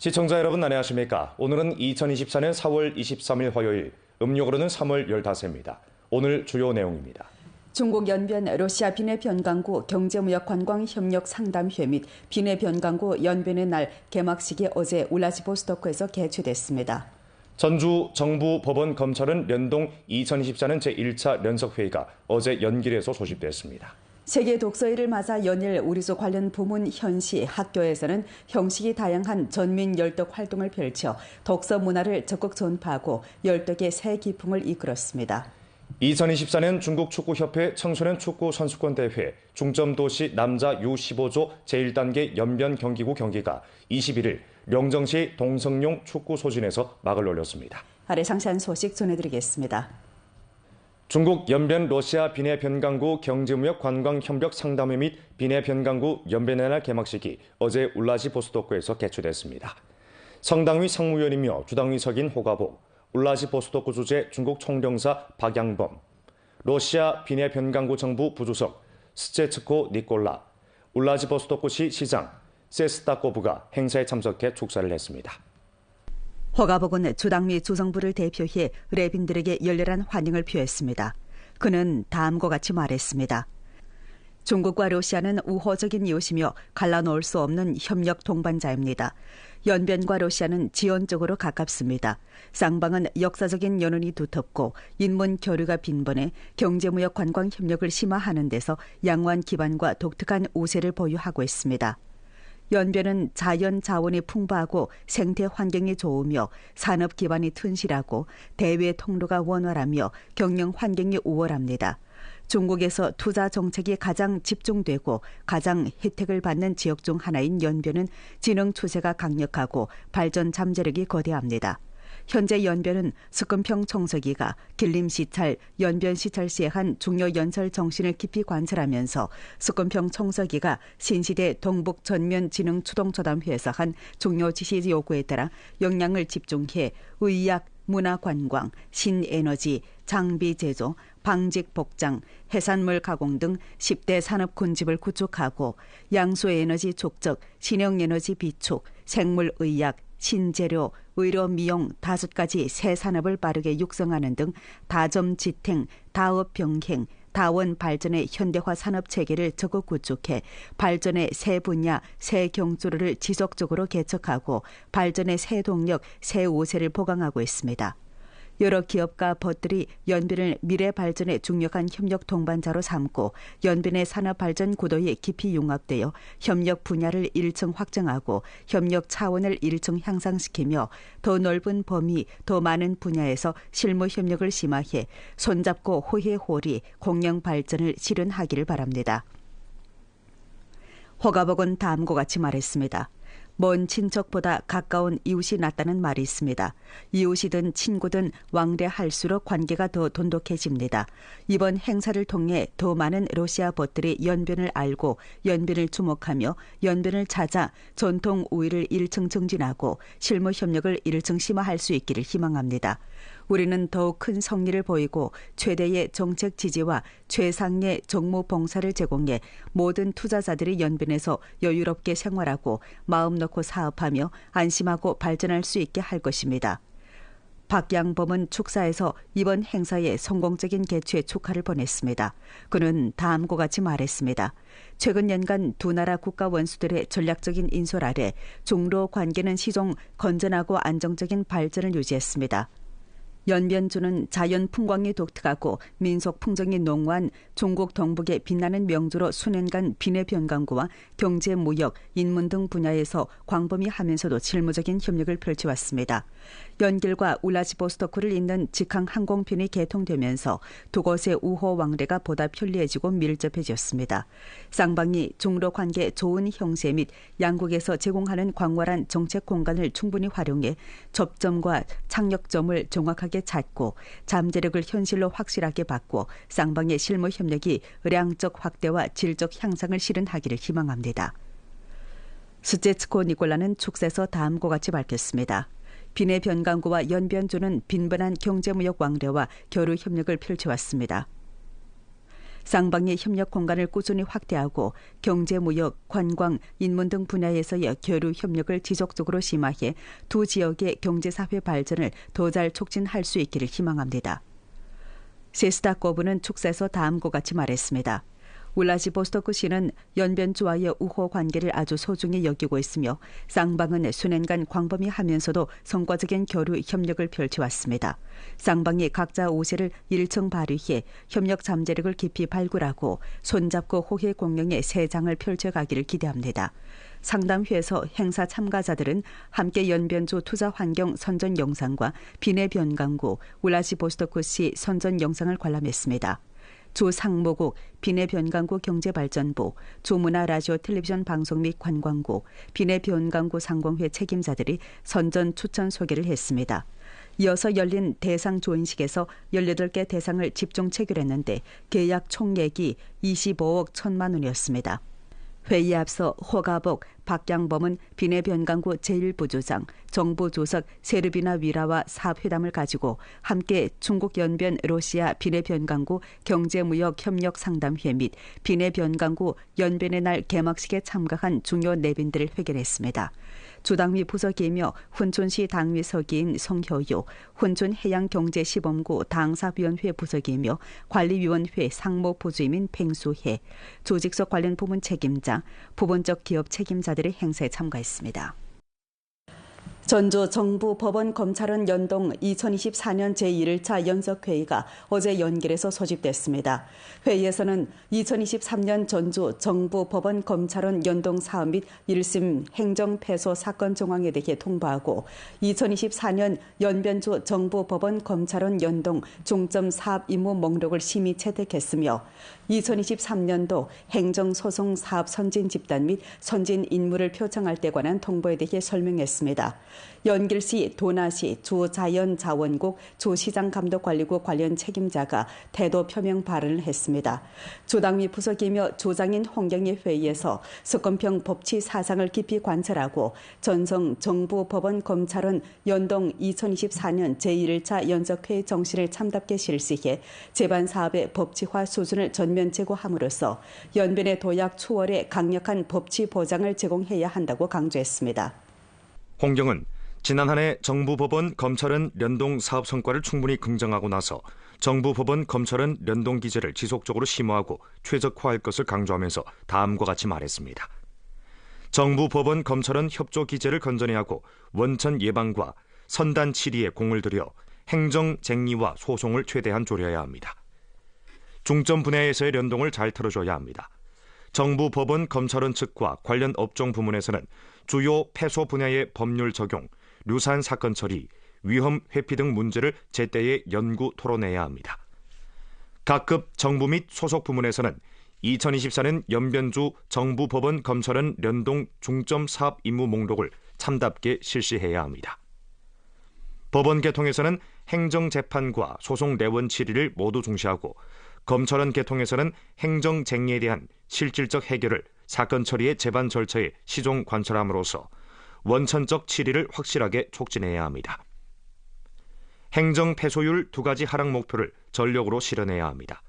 시청자 여러분 안녕하십니까? 오늘은 2024년 4월 23일 화요일, 음력으로는 3월 15일입니다. 오늘 주요 내용입니다. 중국 연변 러시아 비내 변강구 경제무역관광협력 상담회 및 비내 변강구 연변의 날 개막식이 어제 울라지보스토크에서 개최됐습니다. 전주 정부 법원 검찰은 연동 2024년 제1차 연석회의가 어제 연길에서 소집됐습니다. 세계 독서일을 맞아 연일 우리소 관련 부문, 현시, 학교에서는 형식이 다양한 전민 열독 활동을 펼쳐 독서 문화를 적극 전파하고 열독의 새 기풍을 이끌었습니다. 2024년 중국축구협회 청소년 축구 선수권 대회 중점도시 남자 U15조 제1단계 연변 경기구 경기가 21일 명정시 동성용 축구 소진에서 막을 올렸습니다. 아래 상세한 소식 전해드리겠습니다. 중국 연변 러시아 비내 변강구 경제무역 관광협력 상담회 및 비내 변강구 연변의 날 개막식이 어제 울라지보스토크에서 개최됐습니다. 성당위 상무위원이며 주당위석인 호가복, 울라지보스토크 주재 중국 총령사 박양범, 러시아 비내 변강구 정부 부주석 스체츠코 니콜라, 울라지보스토크시 시장 세스타코브가 행사에 참석해 축사를 했습니다. 허가복은 주당위 주성부를 대표해 래빈들에게 열렬한 환영을 표했습니다. 그는 다음과 같이 말했습니다. 중국과 러시아는 우호적인 이웃이며 갈라놓을 수 없는 협력 동반자입니다. 연변과 러시아는 지연적으로 가깝습니다. 쌍방은 역사적인 연원이 두텁고 인문 교류가 빈번해 경제무역 관광 협력을 심화하는 데서 양호한 기반과 독특한 우세를 보유하고 있습니다. 연변은 자연 자원이 풍부하고 생태 환경이 좋으며 산업 기반이 튼실하고 대외 통로가 원활하며 경영 환경이 우월합니다. 중국에서 투자 정책이 가장 집중되고 가장 혜택을 받는 지역 중 하나인 연변은 진흥 추세가 강력하고 발전 잠재력이 거대합니다. 현재 연변은 스금평 청서기가 길림시찰, 연변시찰시의 한 중요 연설 정신을 깊이 관찰하면서 스금평 청서기가 신시대 동북 전면 진흥 추동초담회에서 한 중요 지시 요구에 따라 역량을 집중해 의학, 문화관광, 신에너지, 장비 제조, 방직 복장, 해산물 가공 등 10대 산업 군집을 구축하고 양수에너지 촉적, 신형에너지 비축, 생물의학, 신재료, 의료 미용 5가지 새 산업을 빠르게 육성하는 등 다점지탱, 다업병행, 다원 발전의 현대화 산업 체계를 적극 구축해 발전의 새 분야, 새 경주로를 지속적으로 개척하고 발전의 새 동력, 새 우세를 보강하고 있습니다. 여러 기업과 법들이 연변을 미래 발전의 중요한 협력 동반자로 삼고 연변의 산업 발전 구도에 깊이 융합되어 협력 분야를 일층 확장하고 협력 차원을 일층 향상시키며 더 넓은 범위, 더 많은 분야에서 실무 협력을 심화해 손잡고 호혜호리 공영 발전을 실현하기를 바랍니다. 허가복은 다음과 같이 말했습니다. 먼 친척보다 가까운 이웃이 낫다는 말이 있습니다. 이웃이든 친구든 왕래할수록 관계가 더 돈독해집니다. 이번 행사를 통해 더 많은 러시아 벗들이 연변을 알고 연변을 주목하며 연변을 찾아 전통 우위를 일층 증진하고 실무 협력을 일층 심화할 수 있기를 희망합니다. 우리는 더욱 큰 성리를 보이고 최대의 정책 지지와 최상의 정무 봉사를 제공해 모든 투자자들이 연변에서 여유롭게 생활하고 마음 놓고 사업하며 안심하고 발전할 수 있게 할 것입니다. 박양범은 축사에서 이번 행사의 성공적인 개최에 축하를 보냈습니다. 그는 다음과 같이 말했습니다. 최근 연간 두 나라 국가 원수들의 전략적인 인솔 아래 중로 관계는 시종 건전하고 안정적인 발전을 유지했습니다. 연변주는 자연 풍광이 독특하고 민속 풍정이 농후한 중국 동북의 빛나는 명주로 수년간 비내 변강구와 경제, 무역, 인문 등 분야에서 광범위하면서도 실무적인 협력을 펼쳐왔습니다. 연길과 울라지보스토크를 잇는 직항 항공편이 개통되면서 두 곳의 우호 왕래가 보다 편리해지고 밀접해졌습니다. 쌍방이 중로 관계 좋은 형세 및 양국에서 제공하는 광활한 정책 공간을 충분히 활용해 접점과 착력점을 정확하게 찾고 잠재력을 현실로 확실하게 바꾸어 쌍방의 실무 협력이 의량적 확대와 질적 향상을 실현하기를 희망합니다. 스체츠코 니콜라는 축사에서 다음과 같이 밝혔습니다. 비내 변강구와 연변주는 빈번한 경제무역 왕래와 교류 협력을 펼쳐왔습니다. 쌍방의 협력 공간을 꾸준히 확대하고 경제, 무역, 관광, 인문 등 분야에서의 교류 협력을 지속적으로 심화해 두 지역의 경제사회 발전을 더 잘 촉진할 수 있기를 희망합니다. 세스다코브는 축사에서 다음과 같이 말했습니다. 울라지보스토크시는 연변주와의 우호 관계를 아주 소중히 여기고 있으며 쌍방은 수년간 광범위하면서도 성과적인 교류 협력을 펼쳐왔습니다. 쌍방이 각자 우세를 일청 발휘해 협력 잠재력을 깊이 발굴하고 손잡고 호혜 공영의 새 장을 펼쳐가기를 기대합니다. 상담회에서 행사 참가자들은 함께 연변주 투자 환경 선전 영상과 비내 변강구 울라지보스토크시 선전 영상을 관람했습니다. 주 상무국, 비내 변강구 경제발전부, 주 문화 라디오 텔레비전 방송 및 관광국, 비내 변강구 상공회 책임자들이 선전 추천 소개를 했습니다. 이어서 열린 대상 조인식에서 18개 대상을 집중 체결했는데 계약 총액이 25억 1천만 원이었습니다. 회의에 앞서 허가복, 박양범은 비내 변강구 제1부주장, 정부조석 세르비나 위라와 사업회담을 가지고 함께 중국 연변 러시아 비내 변강구 경제무역협력 상담회 및 비내 변강구 연변의 날 개막식에 참가한 중요 내빈들을 회견했습니다. 주당위 부서기이며 훈촌시 당위 서기인 성효유, 훈촌해양경제시범구 당사위원회 부서기이며 관리위원회 상무부주임인 팽수혜, 조직석 관련 부문 책임자, 부분적 기업 책임자들이 행사에 참가했습니다. 전주 정부 법원 검찰원 연동 2024년 제1차 연석회의가 어제 연길에서 소집됐습니다. 회의에서는 2023년 전주 정부 법원 검찰원 연동 사업 및 1심 행정 패소 사건 정황에 대해 통보하고 2024년 연변주 정부 법원 검찰원 연동 중점 사업 임무 목록을 심의 채택했으며 2023년도 행정소송 사업 선진 집단 및 선진 인물을 표창할 때 관한 통보에 대해 설명했습니다. 연길시, 도나시, 주자연자원국, 주시장감독관리국 관련 책임자가 태도 표명 발언을 했습니다. 주당위 부서기이며 주장인 홍경희 회의에서 석건평 법치 사상을 깊이 관찰하고 전성 정부 법원 검찰원 연동 2024년 제1차 연석회의 정시를 참답게 실시해 재반 사업의 법치화 수준을 전면 제고함으로써 연변의 도약 추월에 강력한 법치 보장을 제공해야 한다고 강조했습니다. 홍경은 지난 한 해 정부 법원 검찰원 연동 사업 성과를 충분히 긍정하고 나서 정부 법원 검찰원 연동 기제를 지속적으로 심화하고 최적화할 것을 강조하면서 다음과 같이 말했습니다. 정부 법원 검찰원 협조 기제를 건전히 하고 원천 예방과 선단 치리에 공을 들여 행정 쟁리와 소송을 최대한 줄여야 합니다. 중점 분야에서의 연동을 잘 틀어줘야 합니다. 정부 법원 검찰원 측과 관련 업종 부문에서는 주요 패소 분야의 법률 적용, 유산 사건 처리, 위험 회피 등 문제를 제때에 연구 토론해야 합니다. 각급 정부 및 소속 부문에서는 2024년 연변주 정부 법원 검찰원 연동 중점 사업 임무 목록을 참답게 실시해야 합니다. 법원 개통에서는 행정재판과 소송 내원 처리를 모두 중시하고 검찰원 개통에서는 행정 쟁리에 대한 실질적 해결을 사건 처리의 재반 절차에 시종 관철함으로써 원천적 치리를 확실하게 촉진해야 합니다. 행정 패소율 2가지 하락 목표를 전력으로 실현해야 합니다.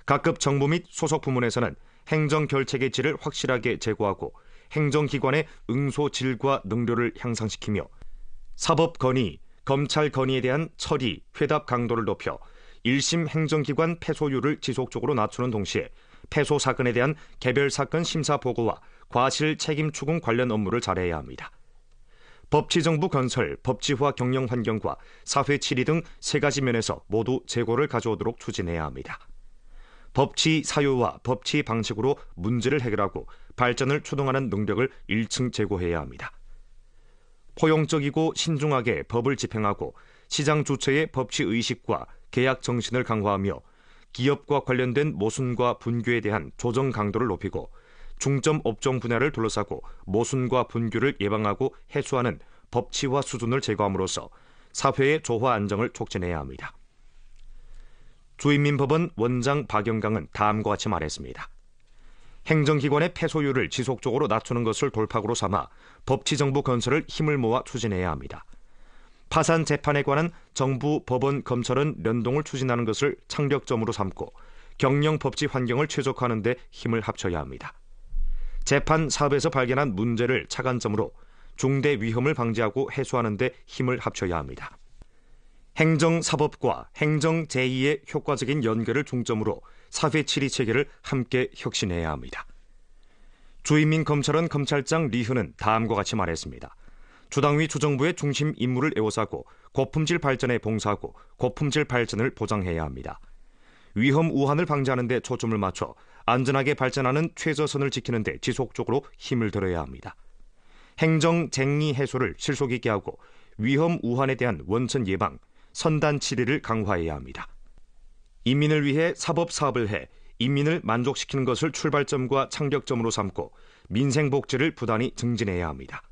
각급 정부 및 소속 부문에서는 행정 결책의 질을 확실하게 제고하고 행정기관의 응소 질과 능률을 향상시키며 사법 건의, 검찰 건의에 대한 처리, 회답 강도를 높여 1심 행정기관 패소율을 지속적으로 낮추는 동시에 패소 사건에 대한 개별 사건 심사 보고와 과실 책임 추궁 관련 업무를 잘해야 합니다. 법치정부 건설, 법치화 경영 환경과 사회 치리 등 3가지 면에서 모두 재고를 가져오도록 추진해야 합니다. 법치 사유와 법치 방식으로 문제를 해결하고 발전을 추동하는 능력을 1층 제고해야 합니다. 포용적이고 신중하게 법을 집행하고 시장 주체의 법치 의식과 계약 정신을 강화하며 기업과 관련된 모순과 분규에 대한 조정 강도를 높이고 중점 업종 분야를 둘러싸고 모순과 분규를 예방하고 해소하는 법치화 수준을 제고함으로써 사회의 조화 안정을 촉진해야 합니다. 주인민법원 원장 박영강은 다음과 같이 말했습니다. 행정기관의 패소율을 지속적으로 낮추는 것을 돌파구로 삼아 법치정부 건설을 힘을 모아 추진해야 합니다. 파산 재판에 관한 정부 법원 검찰은 연동을 추진하는 것을 창력점으로 삼고 경영 법치 환경을 최적화하는 데 힘을 합쳐야 합니다. 재판 사업에서 발견한 문제를 차관점으로 중대 위험을 방지하고 해소하는 데 힘을 합쳐야 합니다. 행정사법과 행정제의의 효과적인 연결을 중점으로 사회 치리 체계를 함께 혁신해야 합니다. 주인민 검찰원 검찰장 리흐는 다음과 같이 말했습니다. 주당위 주정부의 중심 임무를 에워싸고 고품질 발전에 봉사하고 고품질 발전을 보장해야 합니다. 위험 우한을 방지하는 데 초점을 맞춰 안전하게 발전하는 최저선을 지키는 데 지속적으로 힘을 들여야 합니다. 행정쟁의 해소를 실속 있게 하고 위험 우한에 대한 원천 예방, 선단 치리를 강화해야 합니다. 인민을 위해 사법 사업을 해 인민을 만족시키는 것을 출발점과 창력점으로 삼고 민생 복지를 부단히 증진해야 합니다.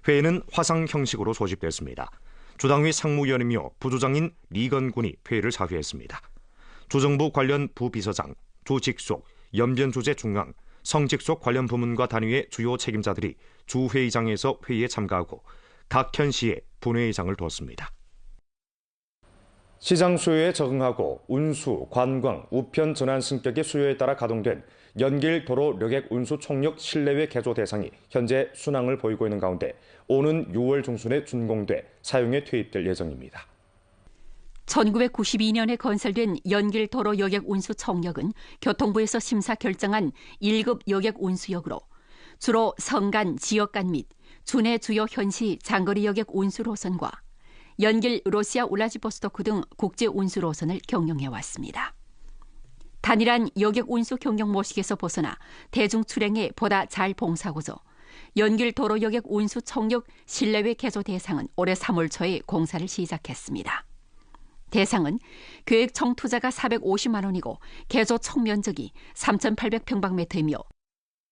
회의는 화상 형식으로 소집됐습니다. 주당위 상무위원이며 부조장인 리건군이 회의를 사회했습니다. 주정부 관련 부비서장, 주직속, 연변조제 중앙, 성직속 관련 부문과 단위의 주요 책임자들이 주회의장에서 회의에 참가하고 각 현시에 분회의장을 두었습니다. 시장 수요에 적응하고 운수, 관광, 우편 전환 승격의 수요에 따라 가동된 연길 도로 여객 운수 총력 실내외 개조 대상이 현재 순항을 보이고 있는 가운데 오는 6월 중순에 준공돼 사용에 투입될 예정입니다. 1992년에 건설된 연길 도로 여객 운수 총력은 교통부에서 심사 결정한 1급 여객 운수역으로 주로 성간, 지역간 및 주내 주요 현시 장거리 여객 운수 노선과 연길 러시아 울라지보스토크 등 국제 운수 노선을 경영해왔습니다. 단일한 여객 운수 경영 모식에서 벗어나 대중 출행에 보다 잘 봉사하고서 연길 도로 여객 운수 총력 실내외 개조 대상은 올해 3월 초에 공사를 시작했습니다. 대상은 계획 총 투자가 450만 원이고 개조 총 면적이 3,800평방미터이며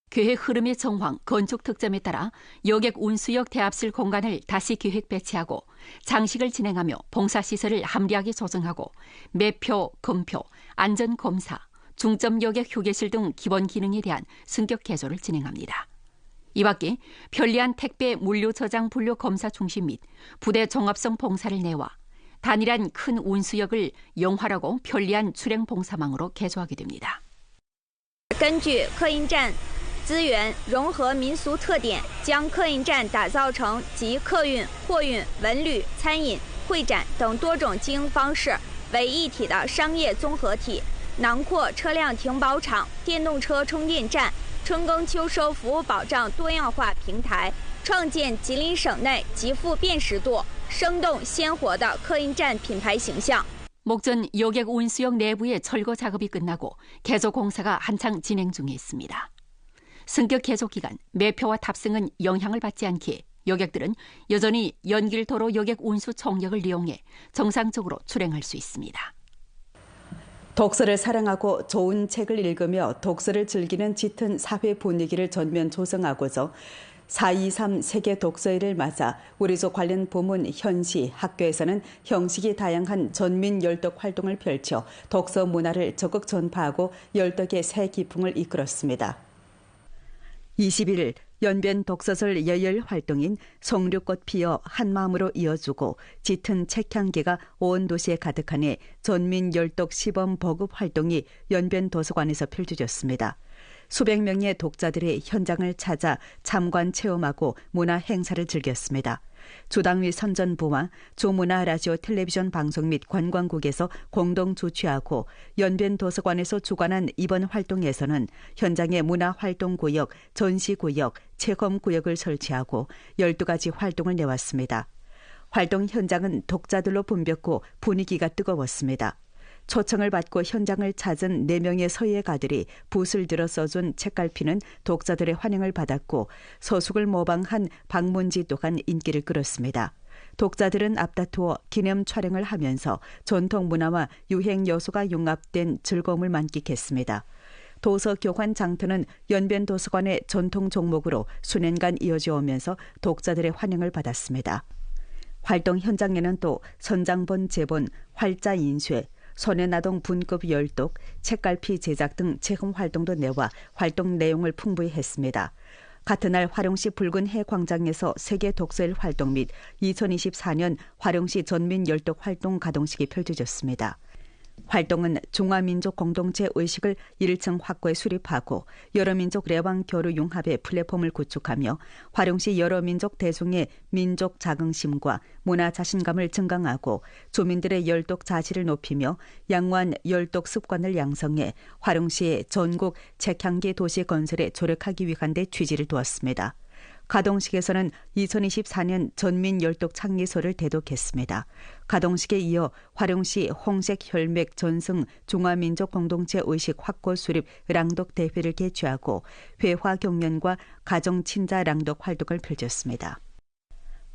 계획 흐름의 정황, 건축 특점에 따라 여객 운수역 대합실 공간을 다시 기획 배치하고 장식을 진행하며 봉사시설을 합리하게 조정하고 매표, 검표, 안전검사, 중점 여객 휴게실 등 기본 기능에 대한 승격 개조를 진행합니다. 이 밖에 편리한 택배 물류 저장 분류 검사 중심 및 부대 종합성 봉사를 내와 단일한 큰 운수역을 영활하고 편리한 출행 봉사망으로 개조하게 됩니다. 根据客运站资源融合民俗特点，将客运站打造成集客运、货运、文旅、餐饮、会展等多种经营方式为一体的商业综合体，囊括车辆停保场、电动车充电站、春耕秋收服务保障多样化平台，创建吉林省内极富辨识度、生动鲜活的客运站品牌形象。 목전 여객 운수역 내부의 철거 작업이 끝나고 개조 공사가 한창 진행 중에 있습니다. 승격 개조 기간, 매표와 탑승은 영향을 받지 않기에 여객들은 여전히 연길도로 여객 운수 총력을 이용해 정상적으로 출행할 수 있습니다. 독서를 사랑하고 좋은 책을 읽으며 독서를 즐기는 짙은 사회 분위기를 전면 조성하고서 4.23 세계 독서일을 맞아 우리조 관련 부문, 현시, 학교에서는 형식이 다양한 전민 열독 활동을 펼쳐 독서 문화를 적극 전파하고 열독의 새 기풍을 이끌었습니다. 21일 연변 독서설 예열 활동인 송류꽃 피어 한마음으로 이어주고 짙은 책향기가 온 도시에 가득하니 전민 열독 시범 보급 활동이 연변 도서관에서 펼쳐졌습니다. 수백 명의 독자들이 현장을 찾아 참관 체험하고 문화 행사를 즐겼습니다. 주당위 선전부와 주문화 라디오 텔레비전 방송 및 관광국에서 공동 주최하고 연변 도서관에서 주관한 이번 활동에서는 현장에 문화활동구역, 전시구역, 체험구역을 설치하고 12가지 활동을 내왔습니다. 활동 현장은 독자들로 붐볐고 분위기가 뜨거웠습니다. 초청을 받고 현장을 찾은 4명의 서예가들이 붓을 들어 써준 책갈피는 독자들의 환영을 받았고 서숙을 모방한 방문지 또한 인기를 끌었습니다. 독자들은 앞다투어 기념 촬영을 하면서 전통 문화와 유행 요소가 융합된 즐거움을 만끽했습니다. 도서 교환 장터는 연변 도서관의 전통 종목으로 수년간 이어져 오면서 독자들의 환영을 받았습니다. 활동 현장에는 또 선장본 제본, 활자 인쇄, 소년아동 분급 열독, 책갈피 제작 등 체험 활동도 내와 활동 내용을 풍부히 했습니다. 같은 날 화룡시 붉은 해 광장에서 세계 독서일 활동 및 2024년 화룡시 전민 열독 활동 가동식이 펼쳐졌습니다. 활동은 중화민족 공동체 의식을 1층 확고히 수립하고 여러민족 레왕 교류 융합의 플랫폼을 구축하며 화룡시 여러민족 대중의 민족 자긍심과 문화 자신감을 증강하고 주민들의 열독 자질을 높이며 양호한 열독 습관을 양성해 화룡시의 전국 책향기 도시 건설에 조력하기 위한 데 취지를 두었습니다. 가동식에서는 2024년 전민 열독 창리소를 대독했습니다. 가동식에 이어 화룡시 홍색 혈맥 전승 중화민족 공동체 의식 확고 수립 랑독 대회를 개최하고 회화 경연과 가정 친자 랑독 활동을 펼쳤습니다.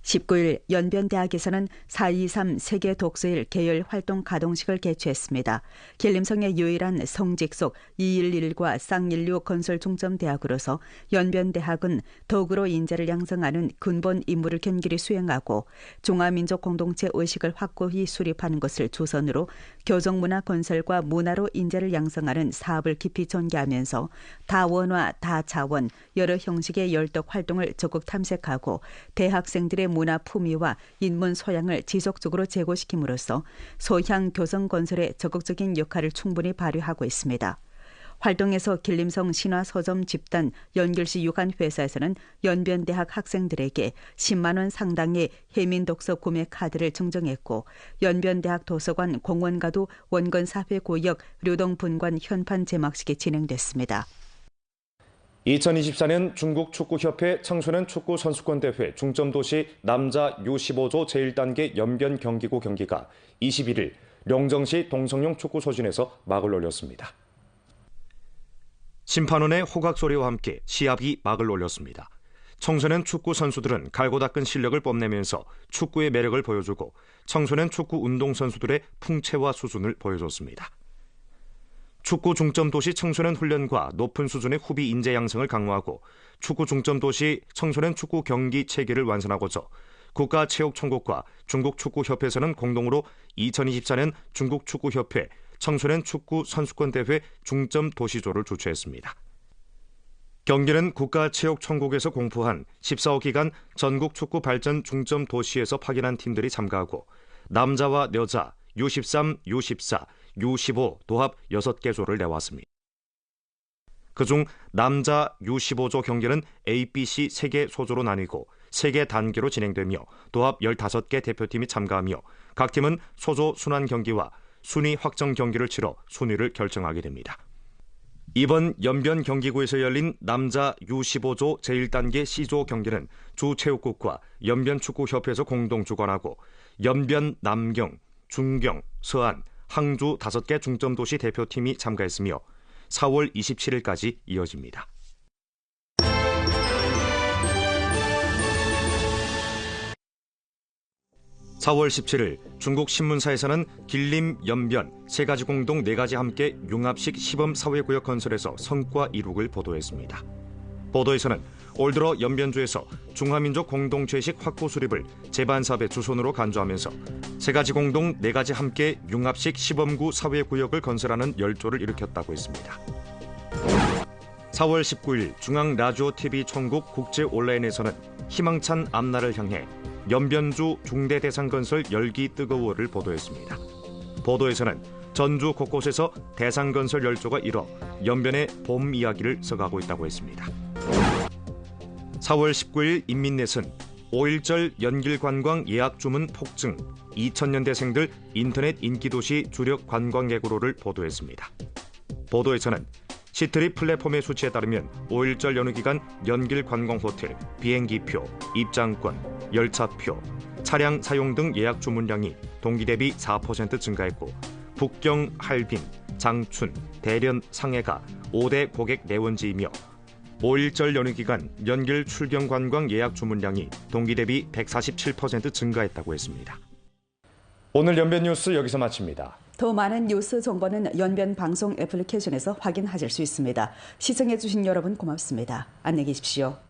19일 연변대학에서는 4.23 세계 독서일 계열 활동 가동식을 개최했습니다. 길림성의 유일한 성직속 211과 쌍16 건설 중점대학으로서 연변대학은 덕으로 인재를 양성하는 근본 임무를 견고히 수행하고 중화민족 공동체 의식을 확고히 수립하는 것을 주선으로 교정문화 건설과 문화로 인재를 양성하는 사업을 깊이 전개하면서 다원화, 다차원, 여러 형식의 열독 활동을 적극 탐색하고 대학생들의 문화 품위와 인문 소양을 지속적으로 제고시킴으로써 소향 교성 건설에 적극적인 역할을 충분히 발휘하고 있습니다. 활동에서 길림성 신화서점 집단 연결시 유관회사에서는 연변대학 학생들에게 10만 원 상당의 해민독서 구매 카드를 증정했고 연변대학 도서관 공원가도 원건사회구역 류동분관 현판 제막식이 진행됐습니다. 2024년 중국 축구협회 청소년 축구 선수권대회 중점도시 남자 U15조 제1단계 연변 경기구 경기가 21일 령정시 동성용 축구소진에서 막을 올렸습니다. 심판원의 호각 소리와 함께 시합이 막을 올렸습니다. 청소년 축구 선수들은 갈고 닦은 실력을 뽐내면서 축구의 매력을 보여주고 청소년 축구 운동 선수들의 풍채와 수준을 보여줬습니다. 축구 중점도시 청소년 훈련과 높은 수준의 후비 인재 양성을 강화하고 축구 중점도시 청소년 축구 경기 체계를 완성하고자 국가체육총국과 중국축구협회에서는 공동으로 2024년 중국축구협회 청소년 축구 선수권대회 중점도시조를 주최했습니다. 경기는 국가체육총국에서 공포한 14호 기간 전국축구 발전 중점도시에서 파견한 팀들이 참가하고 남자와 여자, U13, U14, U15 도합 6개 조를 내왔습니다. 그중 남자 U15조 경기는 A, B, C 3개 소조로 나뉘고 3개 단계로 진행되며 도합 15개 대표팀이 참가하며 각 팀은 소조 순환 경기와 순위 확정 경기를 치러 순위를 결정하게 됩니다. 이번 연변 경기구에서 열린 남자 U15조 제1단계 C조 경기는 주체육국과 연변축구협회에서 공동 주관하고 연변 남경, 중경, 서안, 항주 5개 중점도시 대표팀이 참가했으며 4월 27일까지 이어집니다. 4월 17일 중국 신문사에서는 길림, 연변, 3가지 공동 4가지 함께 융합식 시범사회구역 건설에서 성과 이룩을 보도했습니다. 보도에서는 올 들어 연변주에서 중화민족 공동체식 확고 수립을 제반사업의 주선으로 간주하면서 3가지 공동 4가지 함께 융합식 시범구 사회구역을 건설하는 열조를 일으켰다고 했습니다. 4월 19일 중앙라디오TV 총국 국제온라인에서는 희망찬 앞날을 향해 연변주 중대대상건설 열기 뜨거워를 보도했습니다. 보도에서는 전주 곳곳에서 대상건설 열조가 일어 연변의 봄 이야기를 써가고 있다고 했습니다. 4월 19일 인민넷은 5.1절 연길관광 예약주문 폭증, 2000년대생들 인터넷 인기도시 주력 관광객으로를 보도했습니다. 보도에서는 시트리 플랫폼의 수치에 따르면 5.1절 연휴 기간 연길관광호텔, 비행기표, 입장권, 열차표, 차량 사용 등 예약 주문량이 동기 대비 4% 증가했고 북경, 할빈, 장춘, 대련, 상해가 5대 고객 내원지이며 5.1절 연휴 기간 연길 출경 관광 예약 주문량이 동기 대비 147% 증가했다고 했습니다. 오늘 연변 뉴스 여기서 마칩니다. 더 많은 뉴스 정보는 연변 방송 애플리케이션에서 확인하실 수 있습니다. 시청해주신 여러분 고맙습니다. 안녕히 계십시오.